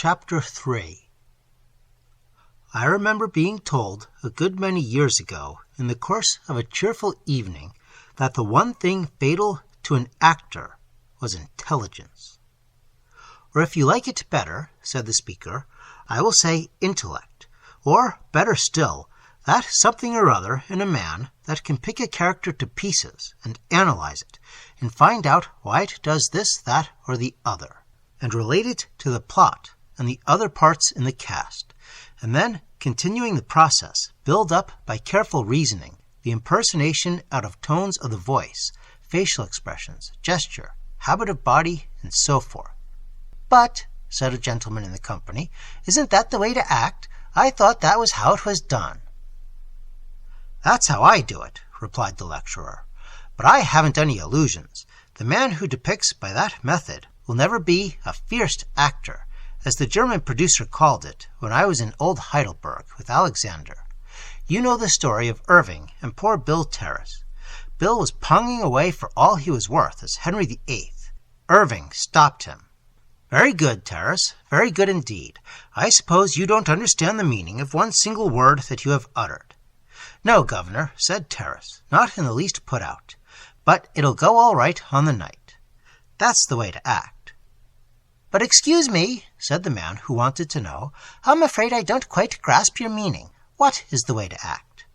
Chapter 3. I remember being told a good many years ago in the course of a cheerful evening that the one thing fatal to an actor was intelligence. Or if you like it better, said the speaker, I will say intellect, or better still, that something or other in a man that can pick a character to pieces and analyze it and find out why it does this, that, or the other, and relate it to the plot and the other parts in the cast, and then, continuing the process, build up by careful reasoning the impersonation out of tones of the voice, facial expressions, gesture, habit of body, and so forth. But, said a gentleman in the company, isn't that the way to act? I thought that was how it was done. That's how I do it, replied the lecturer. But I haven't any illusions. The man who depicts by that method will never be a fierce actor, as the German producer called it when I was in old Heidelberg with Alexander. You know the story of Irving and poor Bill Terrace. Bill was ponging away for all he was worth as Henry VIII. Irving stopped him. Very good, Terrace, very good indeed. I suppose you don't understand the meaning of one single word that you have uttered. No, Governor, said Terrace, not in the least put out. But it'll go all right on the night. That's the way to act. But excuse me, said the man who wanted to know, I'm afraid I don't quite grasp your meaning. What is the way to act?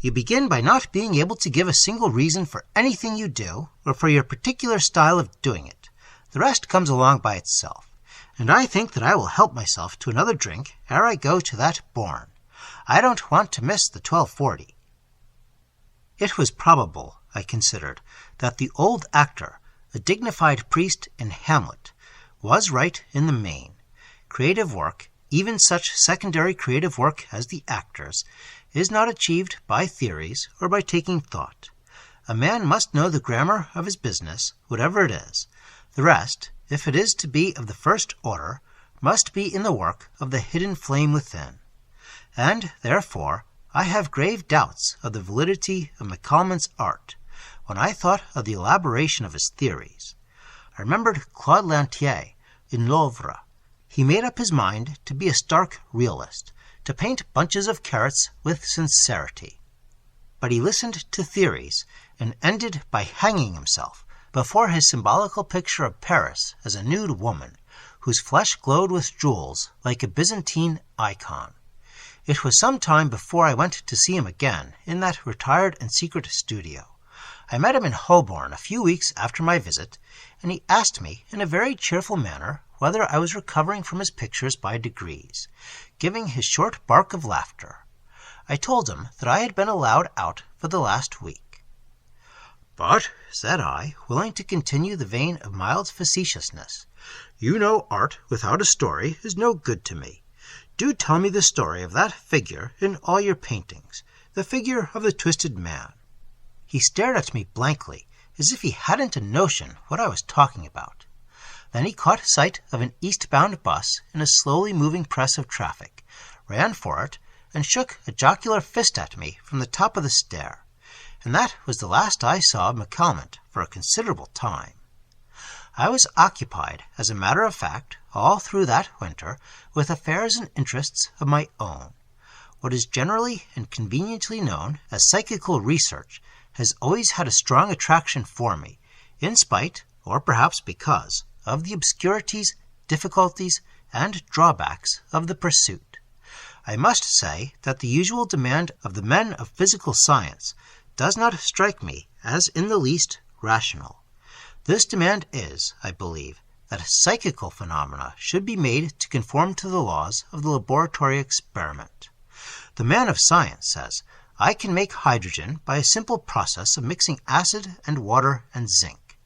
You begin by not being able to give a single reason for anything you do, or for your particular style of doing it. The rest comes along by itself, and I think that I will help myself to another drink ere I go to that bourne. I don't want to miss the 12:40. It was probable, I considered, that the old actor, a dignified priest in Hamlet, was right in the main. Creative work, even such secondary creative work as the actors, is not achieved by theories or by taking thought. A man must know the grammar of his business, whatever it is. The rest, if it is to be of the first order, must be in the work of the hidden flame within. And, therefore, I have grave doubts of the validity of Macalman's art when I thought of the elaboration of his theories. I remembered Claude Lantier in L'Oeuvre. He made up his mind to be a stark realist, to paint bunches of carrots with sincerity. But he listened to theories and ended by hanging himself before his symbolical picture of Paris as a nude woman, whose flesh glowed with jewels like a Byzantine icon. It was some time before I went to see him again in that retired and secret studio. I met him in Holborn a few weeks after my visit, and he asked me in a very cheerful manner whether I was recovering from his pictures by degrees, giving his short bark of laughter. I told him that I had been allowed out for the last week. But, said I, willing to continue the vein of mild facetiousness, you know art without a story is no good to me. Do tell me the story of that figure in all your paintings, the figure of the twisted man. He stared at me blankly, as if he hadn't a notion what I was talking about. Then he caught sight of an eastbound bus in a slowly moving press of traffic, ran for it, and shook a jocular fist at me from the top of the stair. And that was the last I saw of Macalman for a considerable time. I was occupied, as a matter of fact, all through that winter with affairs and interests of my own. What is generally and conveniently known as psychical research has always had a strong attraction for me, in spite, or perhaps because, of the obscurities, difficulties, and drawbacks of the pursuit. I must say that the usual demand of the men of physical science does not strike me as in the least rational. This demand is, I believe, that psychical phenomena should be made to conform to the laws of the laboratory experiment. The man of science says, I can make hydrogen by a simple process of mixing acid and water and zinc.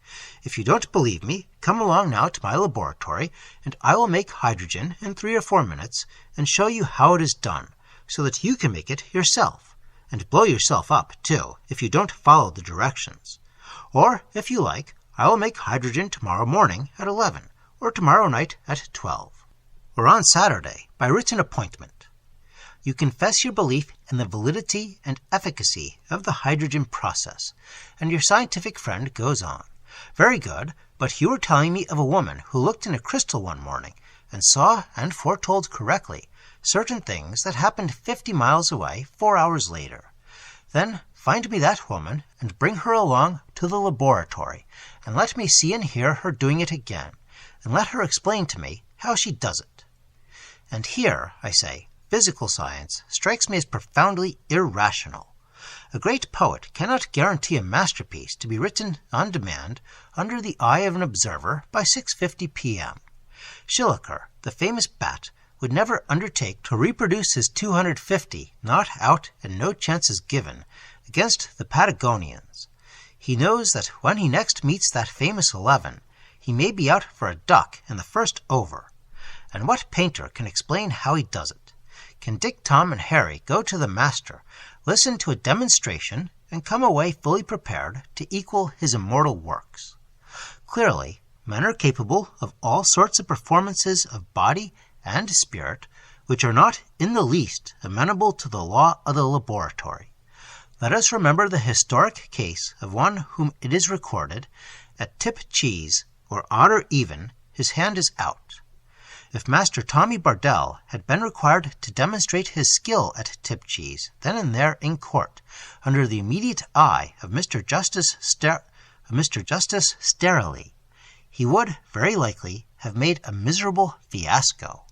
If you don't believe me, come along now to my laboratory, and I will make hydrogen in 3 or 4 minutes and show you how it is done, so that you can make it yourself, and blow yourself up, too, if you don't follow the directions. Or, if you like, I will make hydrogen tomorrow morning at 11, or tomorrow night at 12, or on Saturday by written appointment. You confess your belief in the validity and efficacy of the hydrogen process, and your scientific friend goes on. Very good, but you were telling me of a woman who looked in a crystal one morning and saw and foretold correctly certain things that happened 50 miles away 4 hours later. Then find me that woman and bring her along to the laboratory and let me see and hear her doing it again, and let her explain to me how she does it. And here, I say, physical science strikes me as profoundly irrational. A great poet cannot guarantee a masterpiece to be written on demand under the eye of an observer by 6:50 p.m. Schilliker, the famous bat, would never undertake to reproduce his 250 not out and no chances given against the Patagonians. He knows that when he next meets that famous 11, he may be out for a duck in the first over. And what painter can explain how he does it? Can Dick, Tom, and Harry go to the master, listen to a demonstration, and come away fully prepared to equal his immortal works? Clearly, men are capable of all sorts of performances of body and spirit which are not in the least amenable to the law of the laboratory. Let us remember the historic case of one whom it is recorded, at tip cheese, or odd or even, his hand is out. If Master Tommy Bardell had been required to demonstrate his skill at tip cheese then and there in court, under the immediate eye of Mr. Justice Stareleigh, he would, very likely, have made a miserable fiasco.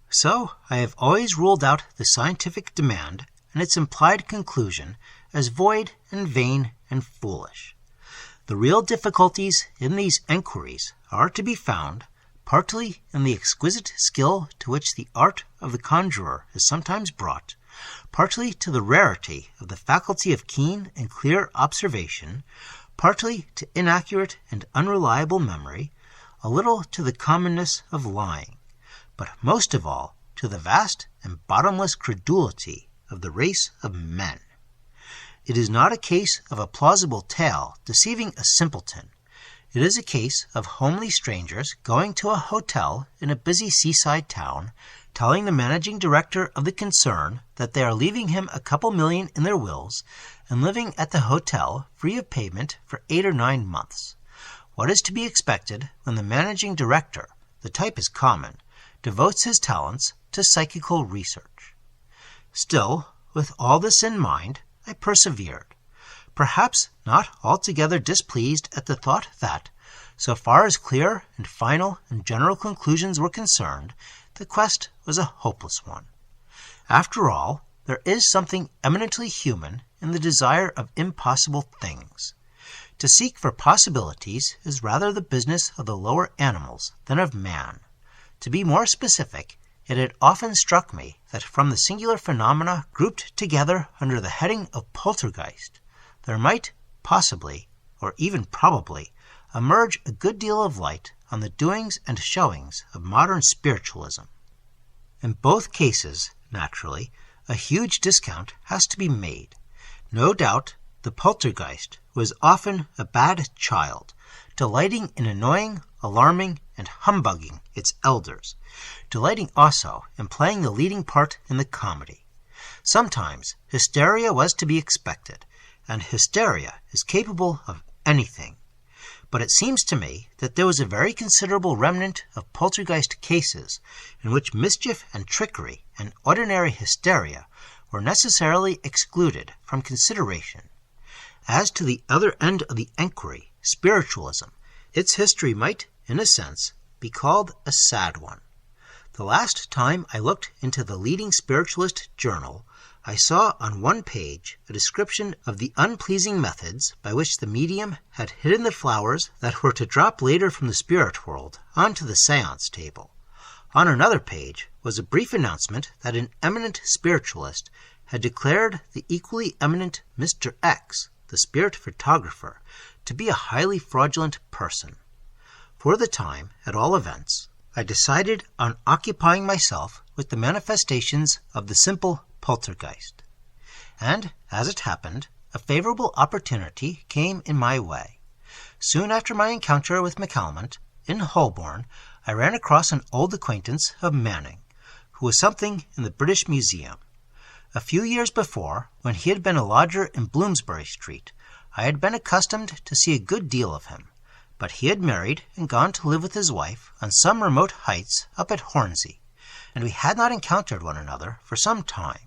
So I have always ruled out the scientific demand and its implied conclusion as void and vain and foolish. The real difficulties in these enquiries are to be found partly in the exquisite skill to which the art of the conjurer is sometimes brought, partly to the rarity of the faculty of keen and clear observation, partly to inaccurate and unreliable memory, a little to the commonness of lying, but most of all to the vast and bottomless credulity of the race of men. It is not a case of a plausible tale deceiving a simpleton. It is a case of homely strangers going to a hotel in a busy seaside town, telling the managing director of the concern that they are leaving him a couple million in their wills, and living at the hotel free of payment for 8 or 9 months. What is to be expected when the managing director, the type is common, devotes his talents to psychical research? Still, with all this in mind, I persevered, perhaps not altogether displeased at the thought that, so far as clear and final and general conclusions were concerned, the quest was a hopeless one. After all, there is something eminently human in the desire of impossible things. To seek for possibilities is rather the business of the lower animals than of man. To be more specific, it had often struck me that from the singular phenomena grouped together under the heading of poltergeist, there might possibly, or even probably, emerge a good deal of light on the doings and showings of modern spiritualism. In both cases, naturally, a huge discount has to be made. No doubt, the poltergeist was often a bad child, delighting in annoying, alarming, and humbugging its elders, delighting also in playing the leading part in the comedy. Sometimes hysteria was to be expected, and hysteria is capable of anything. But it seems to me that there was a very considerable remnant of poltergeist cases in which mischief and trickery and ordinary hysteria were necessarily excluded from consideration. As to the other end of the enquiry, spiritualism, its history might, in a sense, be called a sad one. The last time I looked into the leading spiritualist journal, I saw on one page a description of the unpleasing methods by which the medium had hidden the flowers that were to drop later from the spirit world onto the seance table. On another page was a brief announcement that an eminent spiritualist had declared the equally eminent Mr. X, the spirit photographer, to be a highly fraudulent person. For the time, at all events, I decided on occupying myself with the manifestations of the simple poltergeist. And, as it happened, a favorable opportunity came in my way. Soon after my encounter with McCalmont, in Holborn, I ran across an old acquaintance of Machen, who was something in the British Museum. A few years before, when he had been a lodger in Bloomsbury Street, I had been accustomed to see a good deal of him, but he had married and gone to live with his wife on some remote heights up at Hornsey, and we had not encountered one another for some time.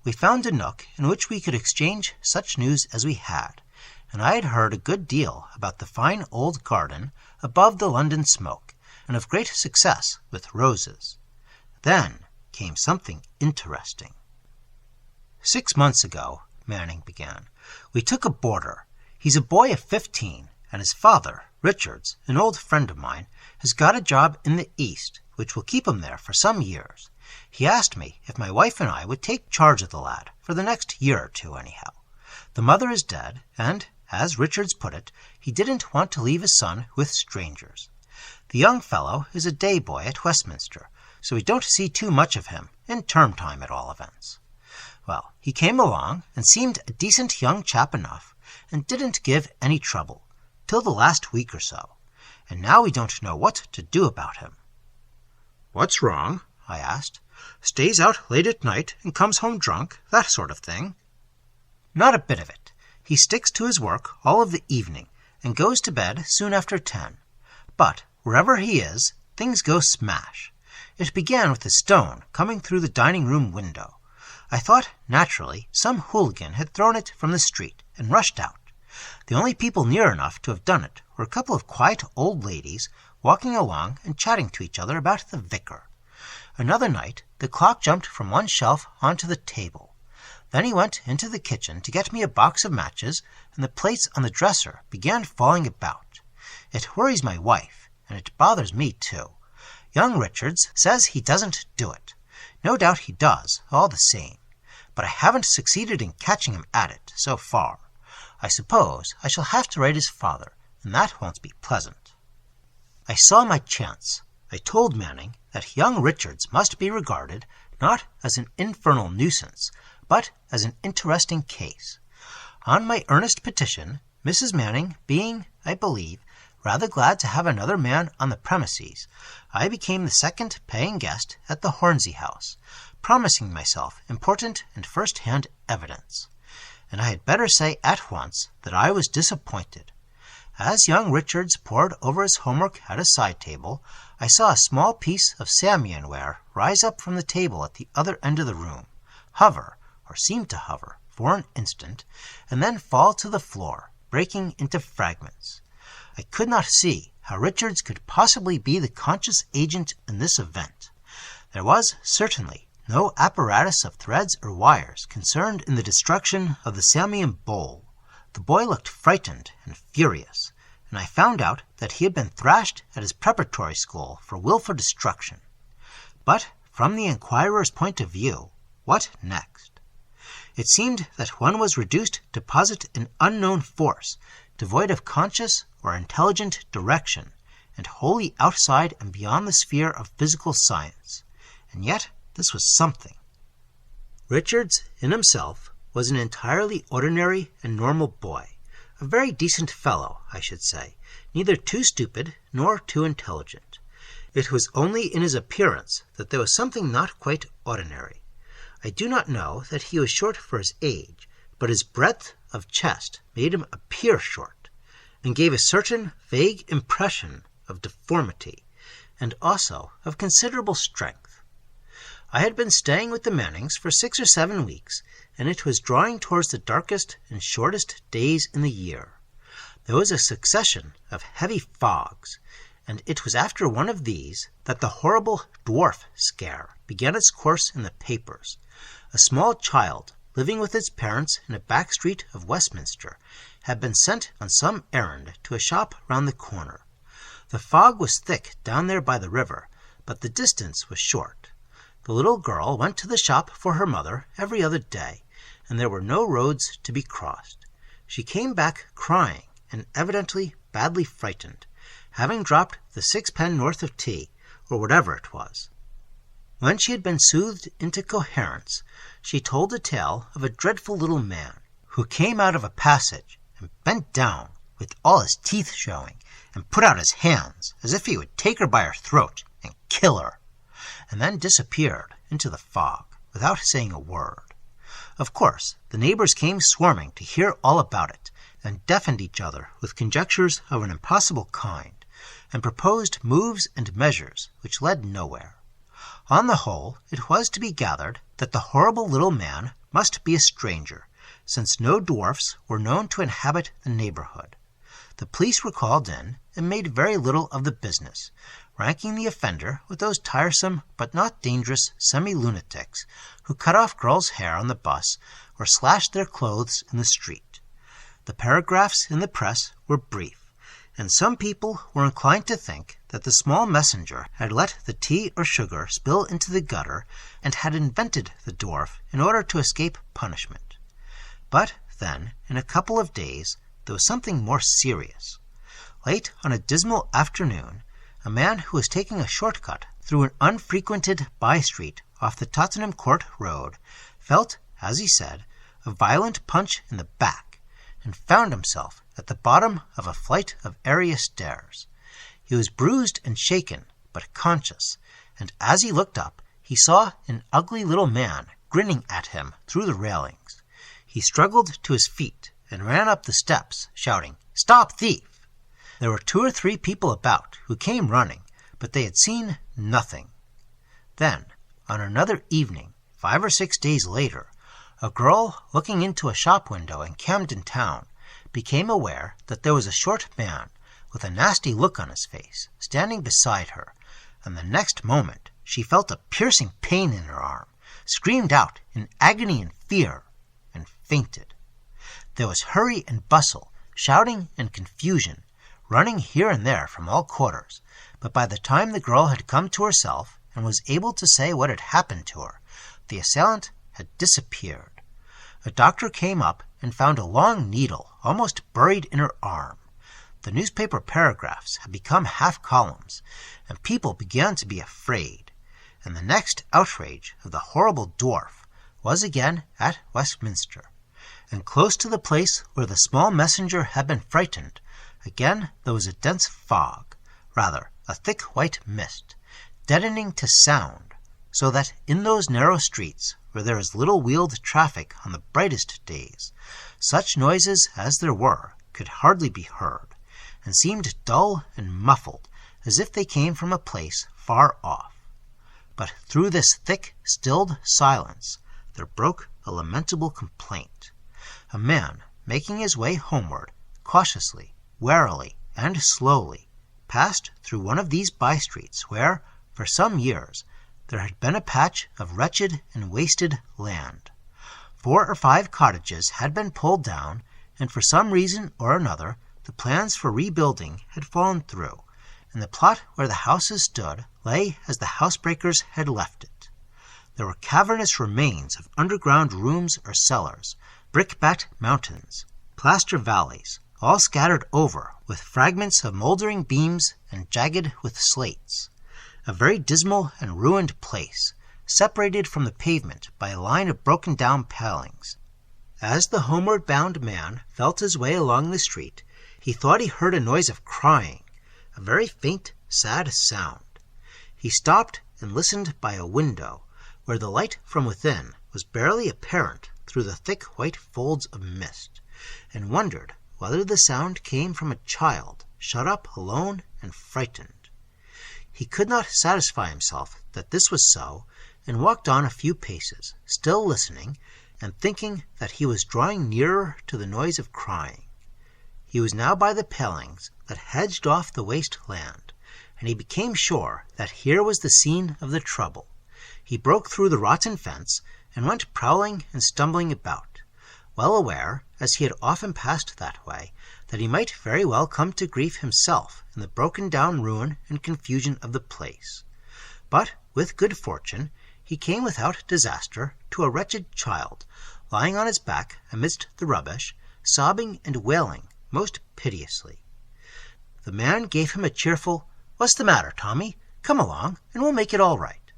We found a nook in which we could exchange such news as we had, and I had heard a good deal about the fine old garden above the London smoke, and of great success with roses. Then came something interesting. 6 months ago, Manning began, we took a boarder. He's a boy of 15, and his father, Richards, an old friend of mine, has got a job in the East, which will keep him there for some years. He asked me if my wife and I would take charge of the lad, for the next year or two anyhow. The mother is dead, and, as Richards put it, he didn't want to leave his son with strangers. The young fellow is a day boy at Westminster, so we don't see too much of him, in term time at all events. Well, he came along and seemed a decent young chap enough, and didn't give any trouble, till the last week or so, and now we don't know what to do about him. "What's wrong?" I asked. "Stays out late at night and comes home drunk, that sort of thing?" "Not a bit of it. He sticks to his work all of the evening, and goes to bed soon after 10. But wherever he is, things go smash. It began with a stone coming through the dining-room window. I thought, naturally, some hooligan had thrown it from the street and rushed out. The only people near enough to have done it were a couple of quiet old ladies walking along and chatting to each other about the vicar. Another night, the clock jumped from one shelf onto the table. Then he went into the kitchen to get me a box of matches, and the plates on the dresser began falling about. It worries my wife, and it bothers me too. Young Richards says he doesn't do it. No doubt he does, all the same, but I haven't succeeded in catching him at it, so far. I suppose I shall have to write his father, and that won't be pleasant. I saw my chance. I told Manning that young Richards must be regarded not as an infernal nuisance, but as an interesting case. On my earnest petition, Mrs. Manning being, I believe, rather glad to have another man on the premises, I became the second paying guest at the Hornsey house, promising myself important and first-hand evidence. And I had better say at once that I was disappointed. As young Richards pored over his homework at a side table, I saw a small piece of Samian ware rise up from the table at the other end of the room, hover, or seem to hover, for an instant, and then fall to the floor, breaking into fragments. I could not see how Richards could possibly be the conscious agent in this event. There was certainly no apparatus of threads or wires concerned in the destruction of the Samian bowl. The boy looked frightened and furious, and I found out that he had been thrashed at his preparatory school for wilful destruction. But from the inquirer's point of view, what next? It seemed that one was reduced to posit an unknown force, devoid of conscious or intelligent direction, and wholly outside and beyond the sphere of physical science. And yet this was something. Richards, in himself, was an entirely ordinary and normal boy, a very decent fellow, I should say, neither too stupid nor too intelligent. It was only in his appearance that there was something not quite ordinary. I do not know that he was short for his age, but his breadth of chest made him appear short, and gave a certain vague impression of deformity, and also of considerable strength. I had been staying with the Mannings for 6 or 7 weeks, and it was drawing towards the darkest and shortest days in the year. There was a succession of heavy fogs, and it was after one of these that the horrible dwarf scare began its course in the papers. A small child, living with its parents in a back street of Westminster, had been sent on some errand to a shop round the corner. The fog was thick down there by the river, but the distance was short. The little girl went to the shop for her mother every other day, and there were no roads to be crossed. She came back crying and evidently badly frightened, having dropped the 6-north of tea, or whatever it was. When she had been soothed into coherence, she told a tale of a dreadful little man who came out of a passage and bent down with all his teeth showing and put out his hands as if he would take her by her throat and kill her, and then disappeared into the fog without saying a word. Of course, the neighbors came swarming to hear all about it, and deafened each other with conjectures of an impossible kind, and proposed moves and measures which led nowhere. On the whole, it was to be gathered that the horrible little man must be a stranger, since no dwarfs were known to inhabit the neighborhood. The police were called in and made very little of the business, ranking the offender with those tiresome but not dangerous semi-lunatics who cut off girls' hair on the bus or slashed their clothes in the street. The paragraphs in the press were brief, and some people were inclined to think that the small messenger had let the tea or sugar spill into the gutter and had invented the dwarf in order to escape punishment. But then, in a couple of days, there was something more serious. Late on a dismal afternoon, a man who was taking a short-cut through an unfrequented by-street off the Tottenham Court Road felt, as he said, a violent punch in the back, and found himself at the bottom of a flight of area stairs. He was bruised and shaken, but conscious, and as he looked up, he saw an ugly little man grinning at him through the railings. He struggled to his feet and ran up the steps, shouting, "Stop thief!" There were 2 or 3 people about who came running, but they had seen nothing. Then, on another evening, 5 or 6 days later, a girl looking into a shop window in Camden Town became aware that there was a short man with a nasty look on his face standing beside her, and the next moment she felt a piercing pain in her arm, screamed out in agony and fear, and fainted. There was hurry and bustle, shouting and confusion, running here and there from all quarters, but by the time the girl had come to herself and was able to say what had happened to her, the assailant had disappeared. A doctor came up and found a long needle almost buried in her arm. The newspaper paragraphs had become half-columns, and people began to be afraid, and the next outrage of the horrible dwarf was again at Westminster, and close to the place where the small messenger had been frightened, again there was a dense fog, rather a thick white mist, deadening to sound, so that in those narrow streets where there is little wheeled traffic on the brightest days, such noises as there were could hardly be heard, and seemed dull and muffled as if they came from a place far off. But through this thick, stilled silence there broke a lamentable complaint. A man, making his way homeward, cautiously, warily, and slowly, passed through one of these by-streets where, for some years, there had been a patch of wretched and wasted land. 4 or 5 cottages had been pulled down, and for some reason or another the plans for rebuilding had fallen through, and the plot where the houses stood lay as the housebreakers had left it. There were cavernous remains of underground rooms or cellars, brick-backed mountains, plaster valleys, all scattered over with fragments of mouldering beams and jagged with slates. A very dismal and ruined place, separated from the pavement by a line of broken-down palings. As the homeward-bound man felt his way along the street, he thought he heard a noise of crying, a very faint, sad sound. He stopped and listened by a window, where the light from within was barely apparent through the thick white folds of mist, and wondered whether the sound came from a child shut up alone and frightened. He could not satisfy himself that this was so, and walked on a few paces, still listening, and thinking that he was drawing nearer to the noise of crying. He was now by the palings that hedged off the waste land, and he became sure that here was the scene of the trouble. He broke through the rotten fence, and went prowling and stumbling about, well aware, as he had often passed that way, that he might very well come to grief himself in the broken-down ruin and confusion of the place. But, with good fortune, he came without disaster to a wretched child, lying on his back amidst the rubbish, sobbing and wailing most piteously. The man gave him a cheerful, "What's the matter, Tommy? Come along, and we'll make it all right,"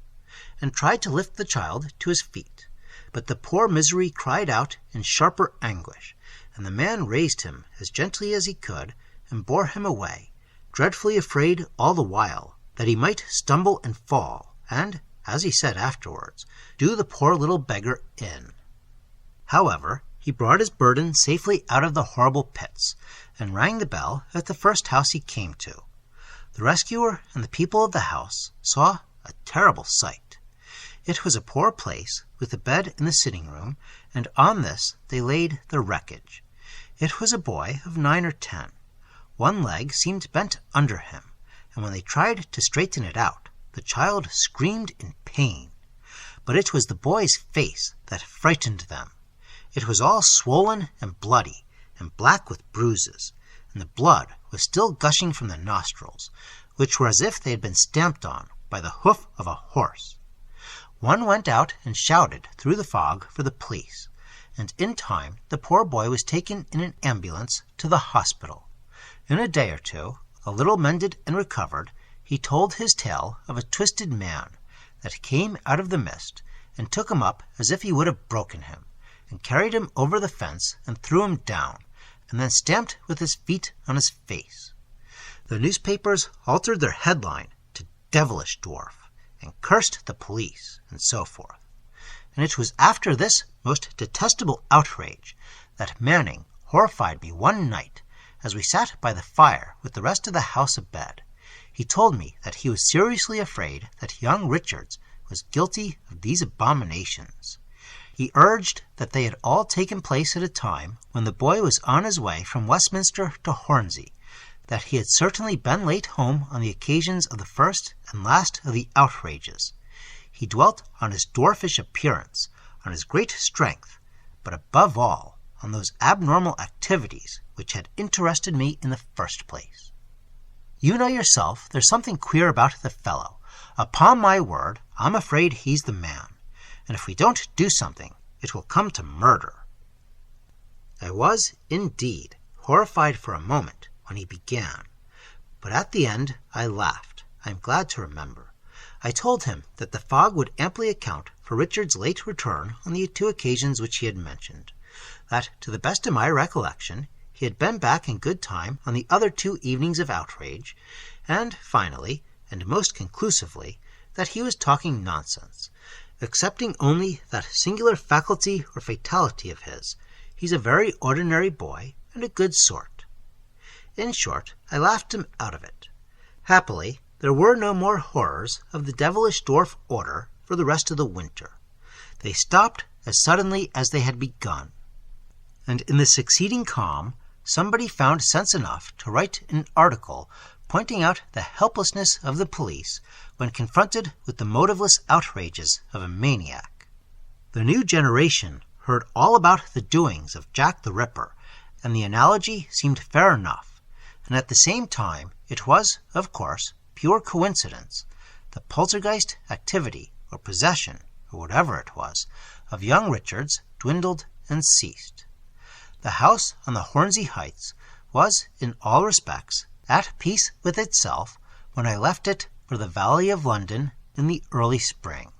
and tried to lift the child to his feet. But the poor misery cried out in sharper anguish, and the man raised him as gently as he could, and bore him away, dreadfully afraid all the while that he might stumble and fall, and, as he said afterwards, do the poor little beggar in. However, he brought his burden safely out of the horrible pits, and rang the bell at the first house he came to. The rescuer and the people of the house saw a terrible sight. It was a poor place, with a bed in the sitting-room, and on this they laid the wreckage. It was a boy of 9 or 10. One leg seemed bent under him, and when they tried to straighten it out, the child screamed in pain. But it was the boy's face that frightened them. It was all swollen and bloody, and black with bruises, and the blood was still gushing from the nostrils, which were as if they had been stamped on by the hoof of a horse. One went out and shouted through the fog for the police, and in time the poor boy was taken in an ambulance to the hospital. In a day or two, a little mended and recovered, he told his tale of a twisted man that came out of the mist and took him up as if he would have broken him, and carried him over the fence and threw him down, and then stamped with his feet on his face. The newspapers altered their headline to Devlish Dwarf, and cursed the police, and so forth. And it was after this most detestable outrage that Manning horrified me one night as we sat by the fire with the rest of the house abed. He told me that he was seriously afraid that young Richards was guilty of these abominations. He urged that they had all taken place at a time when the boy was on his way from Westminster to Hornsey, that he had certainly been late home on the occasions of the first and last of the outrages. He dwelt on his dwarfish appearance, on his great strength, but above all on those abnormal activities which had interested me in the first place. You know yourself there's something queer about the fellow. Upon my word, I'm afraid he's the man, and if we don't do something, it will come to murder. I was, indeed, horrified for a moment when he began, but at the end I laughed, I am glad to remember. I told him that the fog would amply account for Richard's late return on the 2 occasions which he had mentioned, that, to the best of my recollection, he had been back in good time on the other 2 evenings of outrage, and finally, and most conclusively, that he was talking nonsense, excepting only that singular faculty or fatality of his. He's a very ordinary boy, and a good sort. In short, I laughed him out of it. Happily, there were no more horrors of the Devlish Dwarf order for the rest of the winter. They stopped as suddenly as they had begun. And in the succeeding calm, somebody found sense enough to write an article pointing out the helplessness of the police when confronted with the motiveless outrages of a maniac. The new generation heard all about the doings of Jack the Ripper, and the analogy seemed fair enough, and at the same time it was, of course, pure coincidence. The poltergeist activity, or possession, or whatever it was, of young Richards dwindled and ceased. The house on the Hornsey Heights was, in all respects, at peace with itself when I left it for the Valley of London in the early spring.